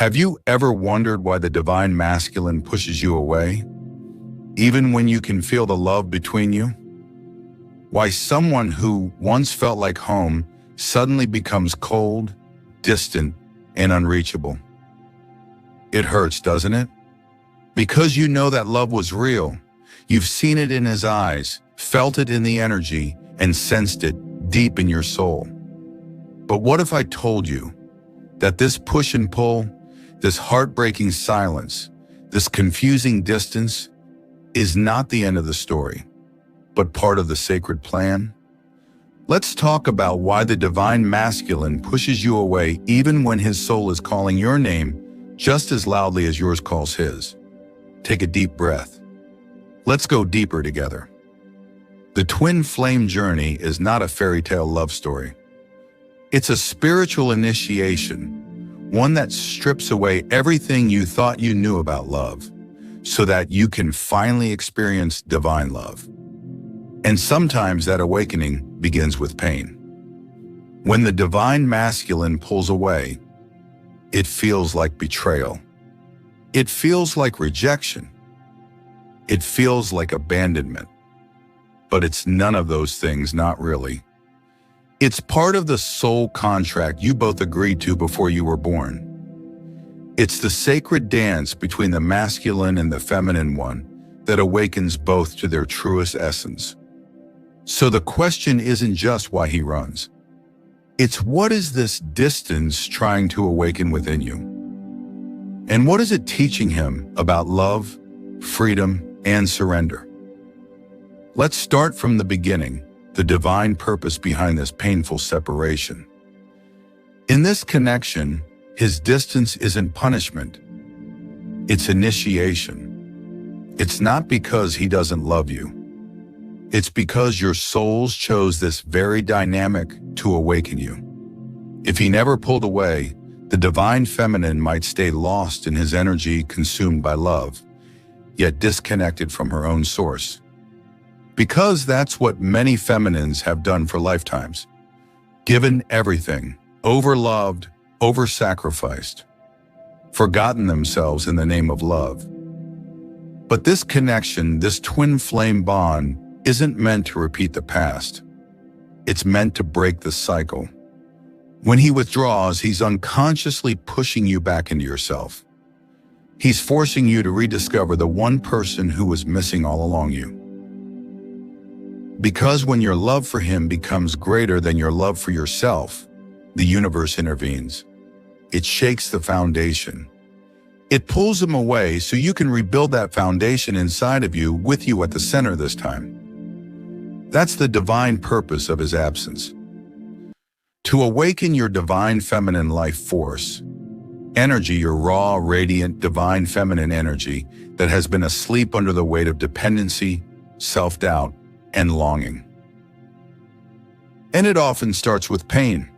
Have you ever wondered why the divine masculine pushes you away, even when you can feel the love between you? Why someone who once felt like home suddenly becomes cold, distant, and unreachable? It hurts, doesn't it? Because you know that love was real. You've seen it in his eyes, felt it in the energy, and sensed it deep in your soul. But what if I told you that this push and pull, this heartbreaking silence, this confusing distance is not the end of the story, but part of the sacred plan? Let's talk about why the divine masculine pushes you away even when his soul is calling your name just as loudly as yours calls his. Take a deep breath. Let's go deeper together. The twin flame journey is not a fairy tale love story. It's a spiritual initiation, one that strips away everything you thought you knew about love, so that you can finally experience divine love. And sometimes that awakening begins with pain. When the divine masculine pulls away, it feels like betrayal. It feels like rejection. It feels like abandonment. But it's none of those things, not really. It's part of the soul contract you both agreed to before you were born. It's the sacred dance between the masculine and the feminine one that awakens both to their truest essence. So the question isn't just why he runs. It's what is this distance trying to awaken within you? And what is it teaching him about love, freedom, and surrender? Let's start from the beginning, the divine purpose behind this painful separation. In this connection, his distance isn't punishment. It's initiation. It's not because he doesn't love you. It's because your souls chose this very dynamic to awaken you. If he never pulled away, the divine feminine might stay lost in his energy, consumed by love, yet disconnected from her own source. Because that's what many feminines have done for lifetimes. Given everything, overloved, over-sacrificed, forgotten themselves in the name of love. But this connection, this twin flame bond, isn't meant to repeat the past. It's meant to break the cycle. When he withdraws, he's unconsciously pushing you back into yourself. He's forcing you to rediscover the one person who was missing all along you. Because when your love for him becomes greater than your love for yourself, the universe intervenes. It shakes the foundation. It pulls him away so you can rebuild that foundation inside of you with you at the center this time. That's the divine purpose of his absence. To awaken your divine feminine life force, energy, your raw, radiant, divine feminine energy that has been asleep under the weight of dependency, self-doubt, and longing. And it often starts with pain.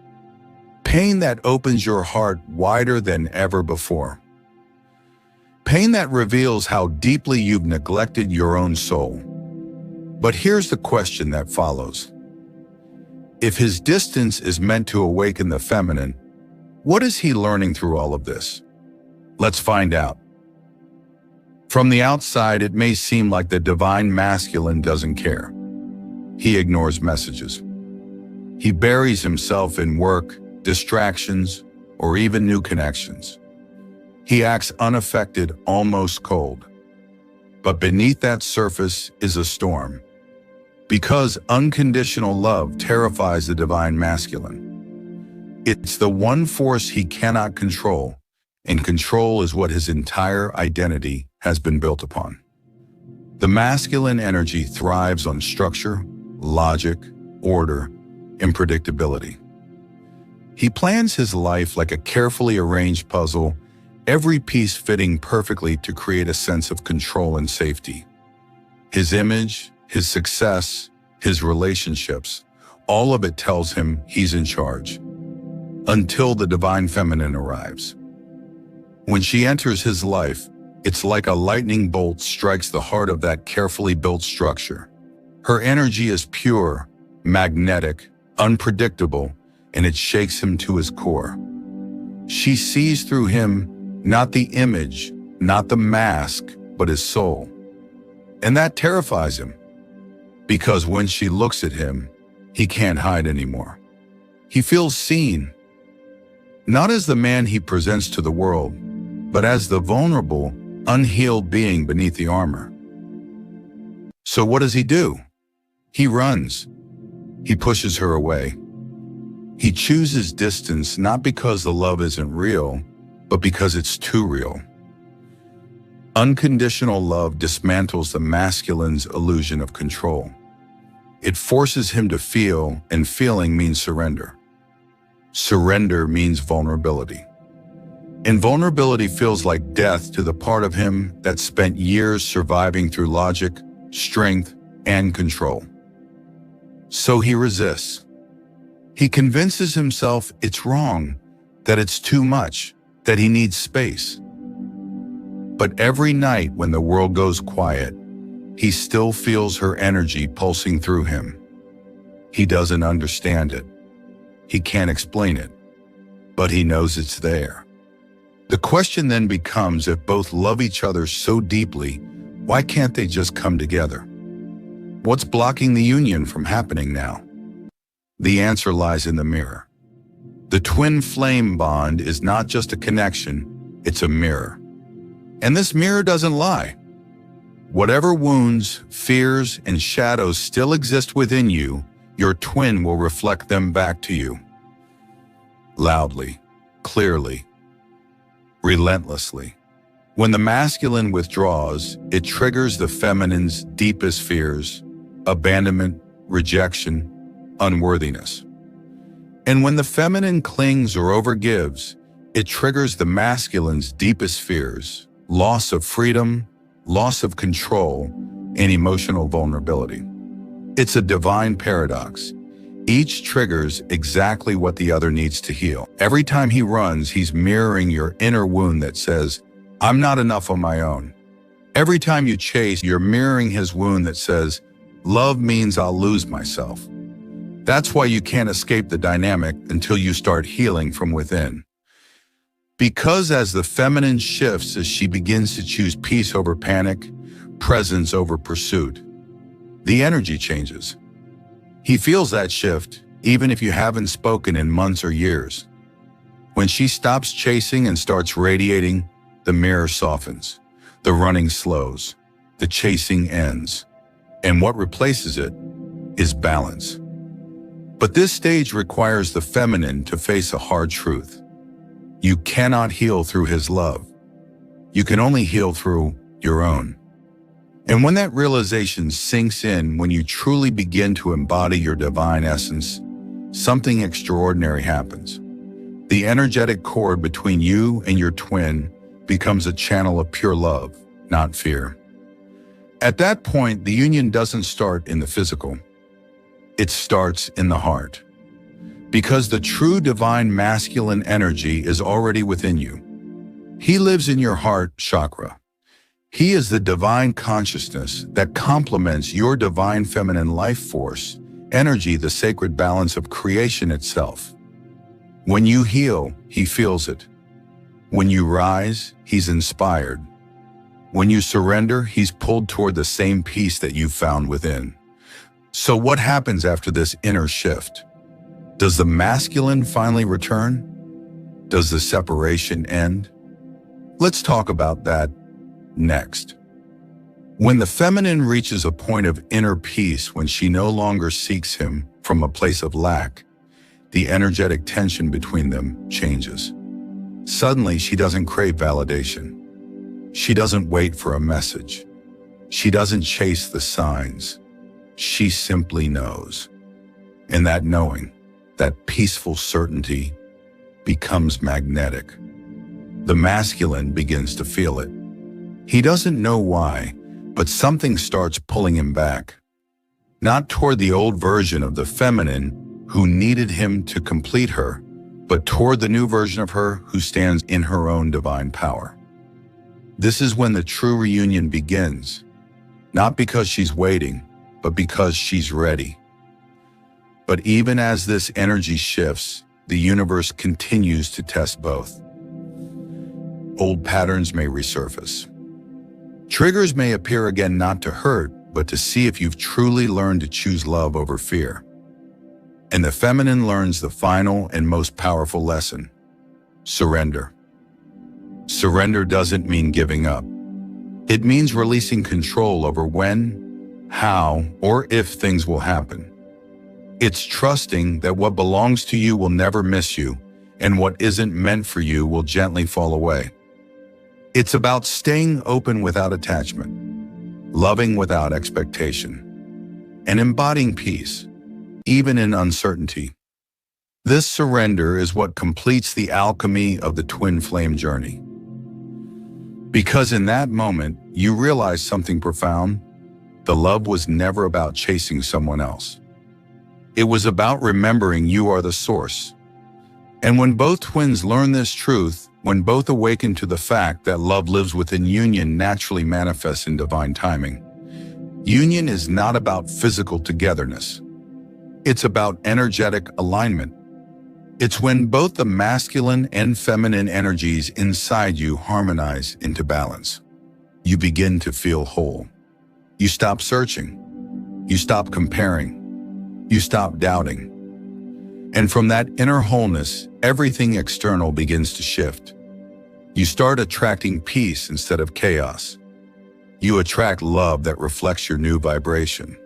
Pain that opens your heart wider than ever before. Pain that reveals how deeply you've neglected your own soul. But here's the question that follows. If his distance is meant to awaken the feminine, what is he learning through all of this? Let's find out. From the outside, it may seem like the divine masculine doesn't care. He ignores messages. He buries himself in work, distractions, or even new connections. He acts unaffected, almost cold. But beneath that surface is a storm. Because unconditional love terrifies the divine masculine. It's the one force he cannot control, and control is what his entire identity has been built upon. The masculine energy thrives on structure, logic, order, and predictability. He plans his life like a carefully arranged puzzle, every piece fitting perfectly to create a sense of control and safety. His image, his success, his relationships, all of it tells him he's in charge. Until the divine feminine arrives. When she enters his life, it's like a lightning bolt strikes the heart of that carefully built structure. Her energy is pure, magnetic, unpredictable, and it shakes him to his core. She sees through him Not the image, not the mask, but his soul. And that terrifies him, because when she looks at him, he can't hide anymore. He feels seen, not as the man he presents to the world, but as the vulnerable, unhealed being beneath the armor. So what does he do? He runs. He pushes her away. He chooses distance not because the love isn't real, but because it's too real. Unconditional love dismantles the masculine's illusion of control. It forces him to feel, and feeling means surrender. Surrender means vulnerability. And vulnerability feels like death to the part of him that spent years surviving through logic, strength, and control. So he resists. He convinces himself it's wrong, that it's too much, that he needs space. But every night when the world goes quiet, he still feels her energy pulsing through him. He doesn't understand it. He can't explain it, but he knows it's there. The question then becomes, if both love each other so deeply, why can't they just come together? What's blocking the union from happening now? The answer lies in the mirror. The twin flame bond is not just a connection, it's a mirror. And this mirror doesn't lie. Whatever wounds, fears, and shadows still exist within you, your twin will reflect them back to you. Loudly, clearly, relentlessly. When the masculine withdraws, it triggers the feminine's deepest fears: abandonment, rejection, unworthiness. And when the feminine clings or overgives, it triggers the masculine's deepest fears: loss of freedom, loss of control, and emotional vulnerability. It's a divine paradox. Each triggers exactly what the other needs to heal. Every time he runs, he's mirroring your inner wound that says, "I'm not enough on my own." Every time you chase, you're mirroring his wound that says, "Love means I'll lose myself." That's why you can't escape the dynamic until you start healing from within. Because as the feminine shifts, as she begins to choose peace over panic, presence over pursuit, the energy changes. He feels that shift, even if you haven't spoken in months or years. When she stops chasing and starts radiating, the mirror softens, the running slows, the chasing ends, and what replaces it is balance. But this stage requires the feminine to face a hard truth. You cannot heal through his love. You can only heal through your own. And when that realization sinks in, when you truly begin to embody your divine essence, something extraordinary happens. The energetic cord between you and your twin becomes a channel of pure love, not fear. At that point, the union doesn't start in the physical. It starts in the heart. Because the true divine masculine energy is already within you. He lives in your heart chakra. He is the divine consciousness that complements your divine feminine life force, energy, the sacred balance of creation itself. When you heal, he feels it. When you rise, he's inspired. When you surrender, he's pulled toward the same peace that you found within. So what happens after this inner shift? Does the masculine finally return? Does the separation end? Let's talk about that next. When the feminine reaches a point of inner peace, when she no longer seeks him from a place of lack, the energetic tension between them changes. Suddenly, she doesn't crave validation. She doesn't wait for a message. She doesn't chase the signs. She simply knows. And that knowing, that peaceful certainty, becomes magnetic. The masculine begins to feel it. He doesn't know why, but something starts pulling him back. Not toward the old version of the feminine who needed him to complete her, but toward the new version of her who stands in her own divine power. This is when the true reunion begins, not because she's waiting, but because she's ready. But even as this energy shifts, the universe continues to test both. old patterns may resurface. Triggers may appear again, not to hurt, but to see if you've truly learned to choose love over fear. And the feminine learns the final and most powerful lesson: surrender. Surrender doesn't mean giving up. It means releasing control over when, how, or if things will happen. It's trusting that what belongs to you will never miss you, and what isn't meant for you will gently fall away. It's about staying open without attachment, loving without expectation, and embodying peace, even in uncertainty. This surrender is what completes the alchemy of the twin flame journey. Because in that moment, you realize something profound. The love was never about chasing someone else. It was about remembering you are the source. And when both twins learn this truth, when both awaken to the fact that love lives within union, naturally manifests in divine timing. Union is not about physical togetherness. It's about energetic alignment. It's when both the masculine and feminine energies inside you harmonize into balance. You begin to feel whole. You stop searching. You stop comparing. You stop doubting. And from that inner wholeness, everything external begins to shift. You start attracting peace instead of chaos. You attract love that reflects your new vibration.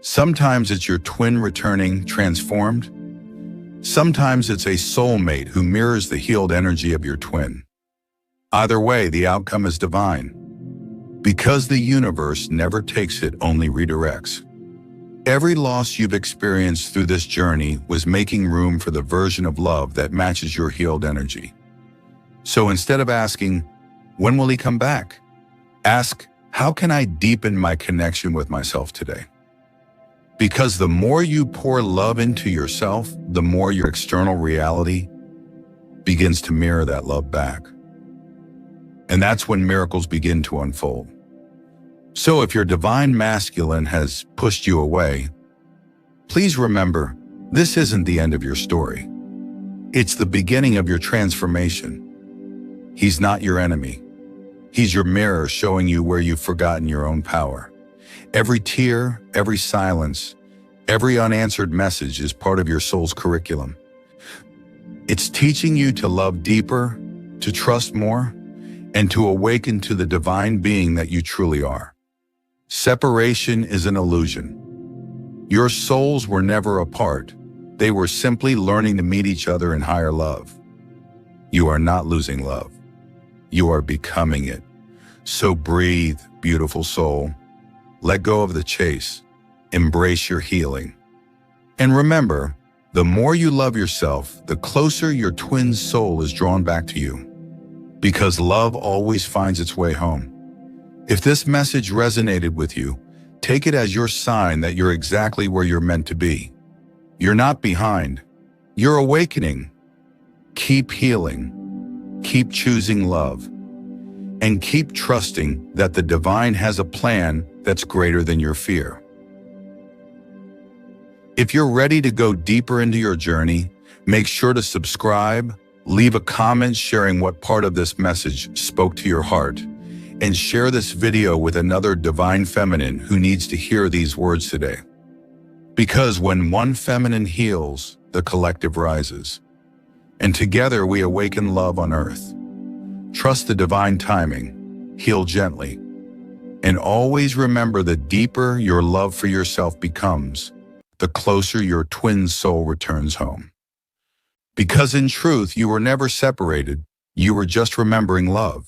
Sometimes it's your twin returning transformed. Sometimes it's a soulmate who mirrors the healed energy of your twin. Either way, the outcome is divine. Because the universe never takes it, only redirects. Every loss you've experienced through this journey was making room for the version of love that matches your healed energy. So instead of asking, when will he come back? Ask, how can I deepen my connection with myself today? Because the more you pour love into yourself, the more your external reality begins to mirror that love back. And that's when miracles begin to unfold. So if your divine masculine has pushed you away, please remember, this isn't the end of your story. It's the beginning of your transformation. He's not your enemy. He's your mirror showing you where you've forgotten your own power. Every tear, every silence, every unanswered message is part of your soul's curriculum. It's teaching you to love deeper, to trust more, and to awaken to the divine being that you truly are. Separation is an illusion. Your souls were never apart. They were simply learning to meet each other in higher love. You are not losing love. You are becoming it. So breathe, beautiful soul. Let go of the chase. Embrace your healing. And remember, the more you love yourself, the closer your twin soul is drawn back to you. Because love always finds its way home. If this message resonated with you, take it as your sign that you're exactly where you're meant to be. You're not behind. You're awakening. Keep healing. Keep choosing love. And keep trusting that the divine has a plan that's greater than your fear. If you're ready to go deeper into your journey, make sure to subscribe, leave a comment sharing what part of this message spoke to your heart, and share this video with another divine feminine who needs to hear these words today. Because when one feminine heals, the collective rises. And together we awaken love on earth. Trust the divine timing, heal gently, and always remember the deeper your love for yourself becomes, the closer your twin soul returns home. Because in truth, you were never separated, you were just remembering love.